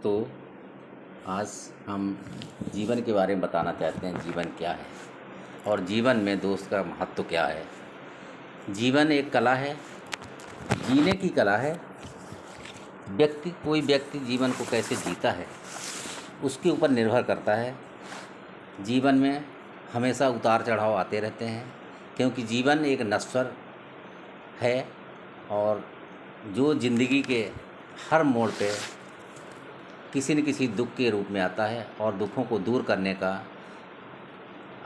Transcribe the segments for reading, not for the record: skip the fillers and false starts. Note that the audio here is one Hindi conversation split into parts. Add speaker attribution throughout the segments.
Speaker 1: तो आज हम जीवन के बारे में बताना चाहते हैं। जीवन क्या है और जीवन में दोस्त का महत्व क्या है। जीवन एक कला है, जीने की कला है। कोई व्यक्ति जीवन को कैसे जीता है उसके ऊपर निर्भर करता है। जीवन में हमेशा उतार चढ़ाव आते रहते हैं, क्योंकि जीवन एक नश्वर है और जो ज़िंदगी के हर मोड़ पे किसी न किसी दुख के रूप में आता है और दुखों को दूर करने का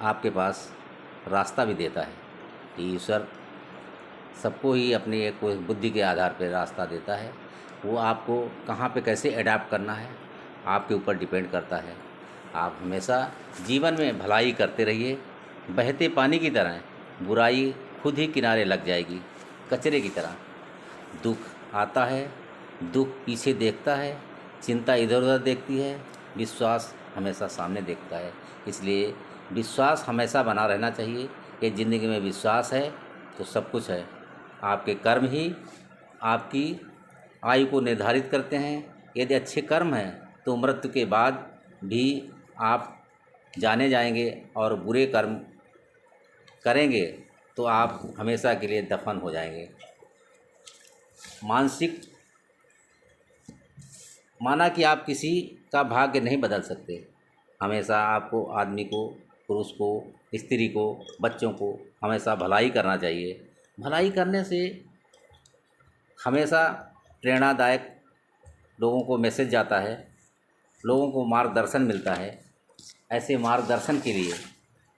Speaker 1: आपके पास रास्ता भी देता है। ईश्वर सबको ही अपनी एक कोई बुद्धि के आधार पर रास्ता देता है। वो आपको कहाँ पे कैसे अडैप्ट करना है आपके ऊपर डिपेंड करता है। आप हमेशा जीवन में भलाई करते रहिए। बहते पानी की तरह बुराई खुद ही किनारे लग जाएगी, कचरे की तरह। दुख आता है, दुख पीछे देखता है, चिंता इधर उधर देखती है, विश्वास हमेशा सामने देखता है। इसलिए विश्वास हमेशा बना रहना चाहिए कि ज़िंदगी में विश्वास है तो सब कुछ है। आपके कर्म ही आपकी आयु को निर्धारित करते हैं। यदि अच्छे कर्म हैं तो मृत्यु के बाद भी आप जाने जाएंगे, और बुरे कर्म करेंगे तो आप हमेशा के लिए दफन हो जाएंगे। माना कि आप किसी का भाग्य नहीं बदल सकते। हमेशा आपको आदमी को, पुरुष को, स्त्री को, बच्चों को हमेशा भलाई करना चाहिए। भलाई करने से हमेशा प्रेरणादायक लोगों को मैसेज जाता है, लोगों को मार्गदर्शन मिलता है। ऐसे मार्गदर्शन के लिए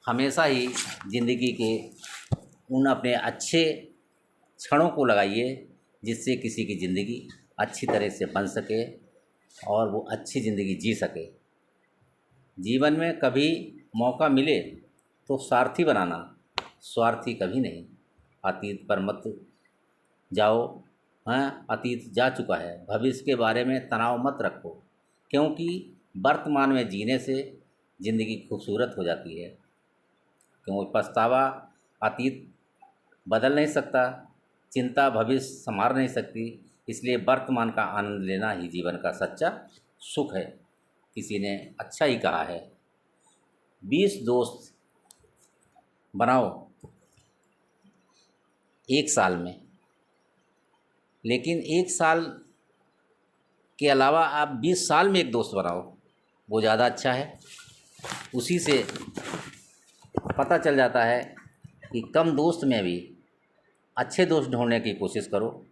Speaker 1: हमेशा ही ज़िंदगी के उन अपने अच्छे क्षणों को लगाइए जिससे किसी की ज़िंदगी अच्छी तरह से बन सके और वो अच्छी ज़िंदगी जी सके। जीवन में कभी मौका मिले तो सारथी बनाना, स्वार्थी कभी नहीं। अतीत पर मत जाओ, अतीत जा चुका है। भविष्य के बारे में तनाव मत रखो, क्योंकि वर्तमान में जीने से ज़िंदगी खूबसूरत हो जाती है। क्योंकि पछतावा अतीत बदल नहीं सकता, चिंता भविष्य संवार नहीं सकती। इसलिए वर्तमान का आनंद लेना ही जीवन का सच्चा सुख है। किसी ने अच्छा ही कहा है, 20 दोस्त बनाओ एक साल में, लेकिन एक साल के अलावा आप 20 साल में एक दोस्त बनाओ, वो ज़्यादा अच्छा है। उसी से पता चल जाता है कि कम दोस्त में भी अच्छे दोस्त ढूंढने की कोशिश करो।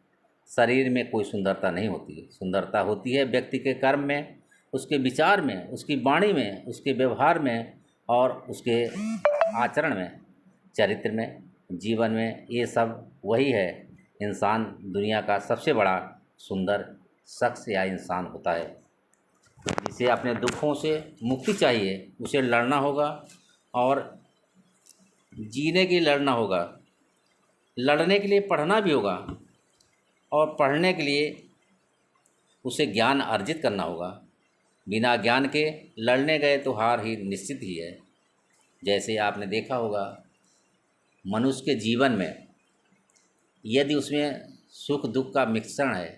Speaker 1: शरीर में कोई सुंदरता नहीं होती है, सुंदरता होती है व्यक्ति के कर्म में, उसके विचार में, उसकी वाणी में, उसके व्यवहार में और उसके आचरण में, चरित्र में, जीवन में। ये सब वही है। इंसान दुनिया का सबसे बड़ा सुंदर शख्स या इंसान होता है। जिसे अपने दुखों से मुक्ति चाहिए उसे लड़ना होगा और जीने के लिए लड़ना होगा। लड़ने के लिए पढ़ना भी होगा और पढ़ने के लिए उसे ज्ञान अर्जित करना होगा। बिना ज्ञान के लड़ने गए तो हार ही निश्चित ही है। जैसे आपने देखा होगा, मनुष्य के जीवन में यदि उसमें सुख दुख का मिश्रण है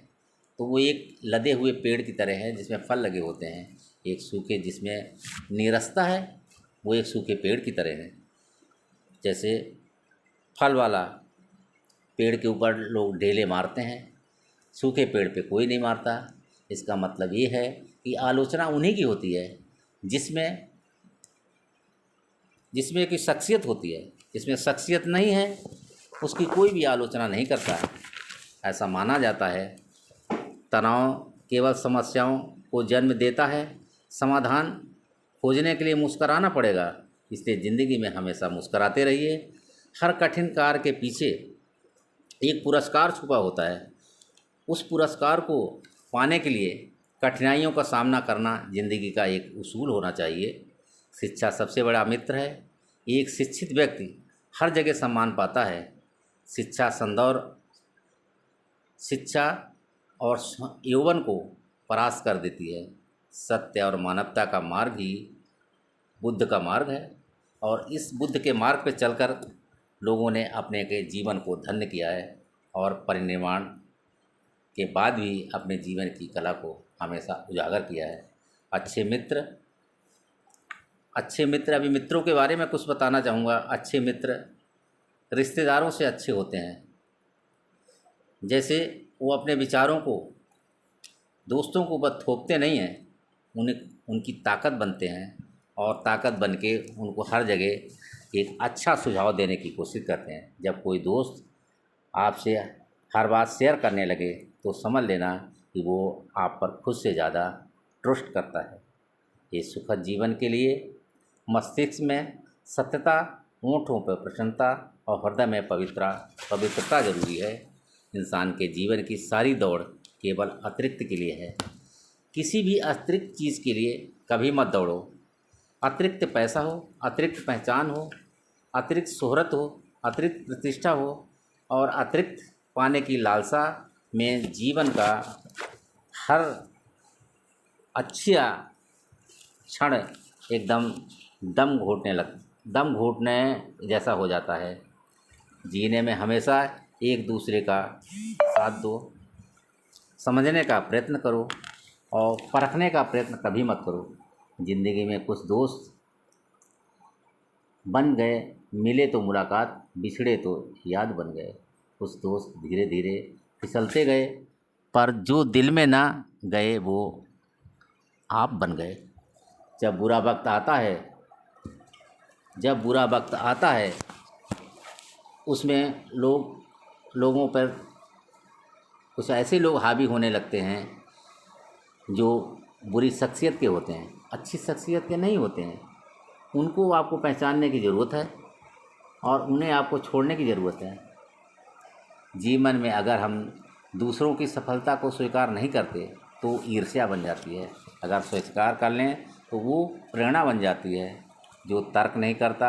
Speaker 1: तो वो एक लदे हुए पेड़ की तरह है जिसमें फल लगे होते हैं। एक सूखे जिसमें नीरसता है, वो एक सूखे पेड़ की तरह है। जैसे फल वाला पेड़ के ऊपर लोग ढेले मारते हैं, सूखे पेड़ पे कोई नहीं मारता। इसका मतलब ये है कि आलोचना उन्हीं की होती है जिसमें की शख्सियत होती है। जिसमें शख्सियत नहीं है उसकी कोई भी आलोचना नहीं करता है। ऐसा माना जाता है तनाव केवल समस्याओं को जन्म देता है, समाधान खोजने के लिए मुस्कराना पड़ेगा। इसलिए ज़िंदगी में हमेशा मुस्कराते रहिए। हर कठिन कार्य के पीछे एक पुरस्कार छुपा होता है। उस पुरस्कार को पाने के लिए कठिनाइयों का सामना करना ज़िंदगी का एक उसूल होना चाहिए। शिक्षा सबसे बड़ा मित्र है। एक शिक्षित व्यक्ति हर जगह सम्मान पाता है। शिक्षा और यौवन को परास्त कर देती है। सत्य और मानवता का मार्ग ही बुद्ध का मार्ग है, और इस बुद्ध के मार्ग पर चलकर लोगों ने अपने के जीवन को धन्य किया है और परिनिर्वाण के बाद भी अपने जीवन की कला को हमेशा उजागर किया है। अच्छे मित्र, अभी मित्रों के बारे में कुछ बताना चाहूँगा। अच्छे मित्र रिश्तेदारों से अच्छे होते हैं। जैसे वो अपने विचारों को दोस्तों को बस थोपते नहीं हैं, उन्हें उनकी ताकत बनते हैं और ताकत बन के उनको हर जगह एक अच्छा सुझाव देने की कोशिश करते हैं। जब कोई दोस्त आपसे हर बात शेयर करने लगे तो समझ लेना कि वो आप पर खुद से ज़्यादा ट्रस्ट करता है। ये सुखद जीवन के लिए मस्तिष्क में सत्यता, होठों पर प्रसन्नता और हृदय में पवित्रता जरूरी है। इंसान के जीवन की सारी दौड़ केवल अतिरिक्त के लिए है। किसी भी अतिरिक्त चीज़ के लिए कभी मत दौड़ो। अतिरिक्त पैसा हो, अतिरिक्त पहचान हो, अतिरिक्त शोहरत हो, अतिरिक्त प्रतिष्ठा हो और अतिरिक्त पाने की लालसा में जीवन का हर अच्छा क्षण एकदम दम घोटने जैसा हो जाता है। जीने में हमेशा एक दूसरे का साथ दो, समझने का प्रयत्न करो और परखने का प्रयत्न कभी मत करो। ज़िंदगी में कुछ दोस्त बन गए, मिले तो मुलाकात, बिछड़े तो याद बन गए। कुछ दोस्त धीरे धीरे फिसलते गए, पर जो दिल में ना गए वो आप बन गए। जब बुरा वक्त आता है उसमें लोगों पर कुछ ऐसे लोग हावी होने लगते हैं जो बुरी शख्सियत के होते हैं, अच्छी शख्सियत के नहीं होते हैं। उनको आपको पहचानने की ज़रूरत है और उन्हें आपको छोड़ने की ज़रूरत है। जीवन में अगर हम दूसरों की सफलता को स्वीकार नहीं करते तो ईर्ष्या बन जाती है। अगर स्वीकार कर लें तो वो प्रेरणा बन जाती है। जो तर्क नहीं करता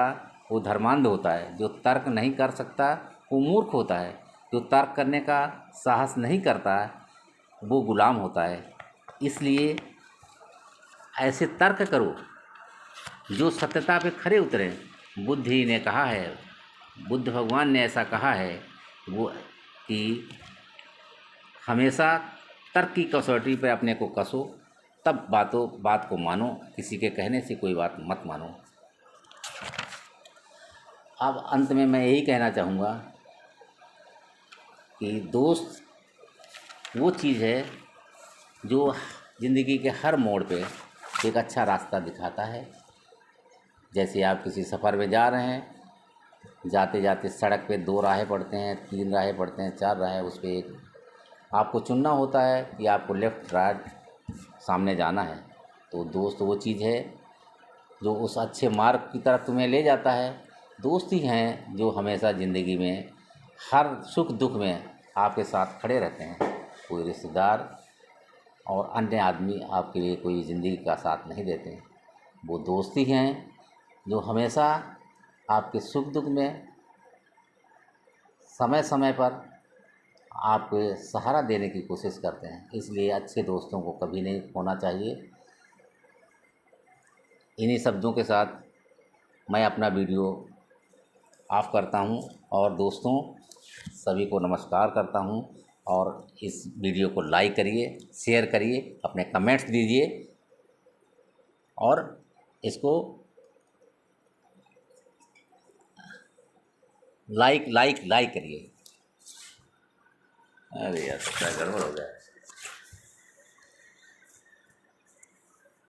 Speaker 1: वो धर्मांध होता है, जो तर्क नहीं कर सकता वो मूर्ख होता है, जो तर्क करने का साहस नहीं करता वो गुलाम होता है। इसलिए ऐसे तर्क करो जो सत्यता पे खरे उतरे। बुद्ध ने कहा है, बुद्ध भगवान ने ऐसा कहा है वो कि हमेशा तर्क की कसौटी पे अपने को कसो, तब बात को मानो, किसी के कहने से कोई बात मत मानो। अब अंत में मैं यही कहना चाहूँगा कि दोस्त वो चीज़ है जो ज़िंदगी के हर मोड़ पे एक अच्छा रास्ता दिखाता है। जैसे आप किसी सफ़र में जा रहे हैं, जाते जाते सड़क पे 2 राहें पड़ते हैं, 3 राहें पड़ते हैं, 4 राहें, उस पर एक आपको चुनना होता है कि आपको लेफ़्ट राइट सामने जाना है। तो दोस्त वो चीज़ है जो उस अच्छे मार्ग की तरफ तुम्हें ले जाता है। दोस्त ही हैं जो हमेशा ज़िंदगी में हर सुख दुख में आपके साथ खड़े रहते हैं। कोई रिश्तेदार और अन्य आदमी आपके लिए कोई ज़िंदगी का साथ नहीं देते हैं। वो दोस्त ही हैं जो हमेशा आपके सुख दुख में समय समय पर आपको सहारा देने की कोशिश करते हैं। इसलिए अच्छे दोस्तों को कभी नहीं खोना चाहिए। इन्हीं शब्दों के साथ मैं अपना वीडियो ऑफ करता हूं और दोस्तों सभी को नमस्कार करता हूं। और इस वीडियो को लाइक करिए, शेयर करिए, अपने कमेंट्स दीजिए और इसको लाइक करिए। अरे यार क्या गड़बड़ हो गया।